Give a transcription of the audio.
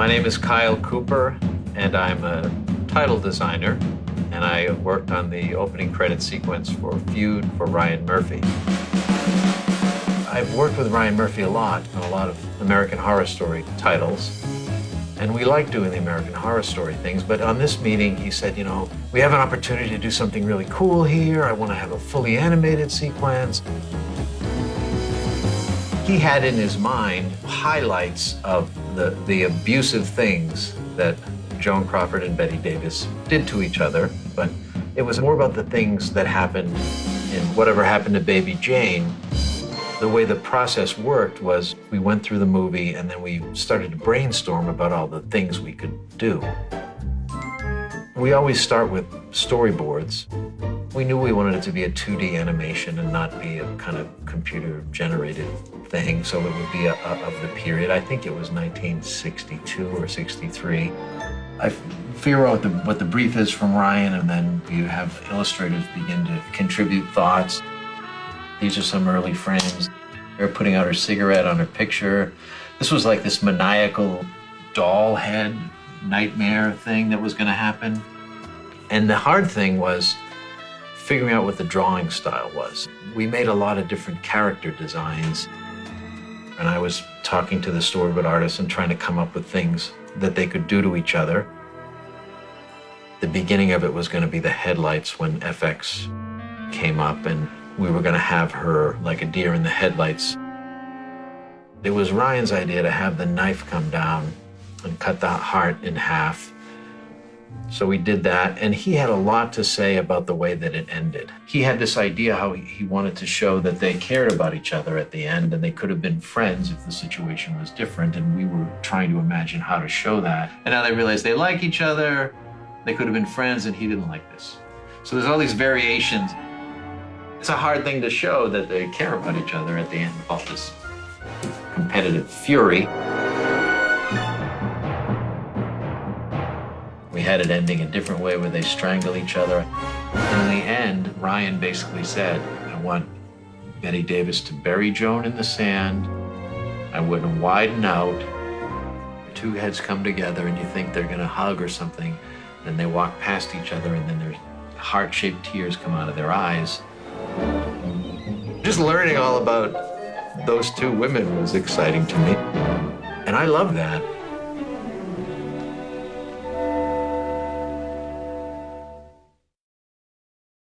My name is Kyle Cooper, and I'm a title designer, and I worked on the opening credit sequence for FEUD for Ryan Murphy. I've worked with Ryan Murphy a lot on a lot of American Horror Story titles, and we like doing the American Horror Story things, but on this meeting he said, you know, we have an opportunity to do something really cool here. I want to have a fully animated sequence. He had in his mind highlights of the abusive things that Joan Crawford and Bette Davis did to each other, but it was more about the things that happened in Whatever Happened to Baby Jane. The way the process worked was we went through the movie and then we started to brainstorm about all the things we could do. We always start with storyboards. We knew we wanted it to be a 2D animation and not be a kind of computer-generated thing, so it would be of the period. I think it was 1962 or 63. I figure out what the brief is from Ryan, and then you have illustrators begin to contribute thoughts. These are some early frames. They're putting out her cigarette on her picture. This was like this maniacal doll head nightmare thing that was going to happen. And the hard thing was figuring out what the drawing style was. We made a lot of different character designs, and I was talking to the storyboard artists and trying to come up with things that they could do to each other. The beginning of it was going to be the headlights when FX came up, and we were going to have her like a deer in the headlights. It was Ryan's idea to have the knife come down and cut the heart in half. So we did that, and he had a lot to say about the way that it ended. He had this idea how he wanted to show that they cared about each other at the end, and they could have been friends if the situation was different, and we were trying to imagine how to show that. And now they realize they like each other, they could have been friends, and he didn't like this. So there's all these variations. It's a hard thing to show that they care about each other at the end of all this competitive fury. We had it ending a different way where they strangle each other. And in the end, Ryan basically said, I want Bette Davis to bury Joan in the sand. I wouldn't widen out. The two heads come together and you think they're gonna hug or something. Then they walk past each other and then their heart-shaped tears come out of their eyes. Just learning all about those two women was exciting to me. And I love that.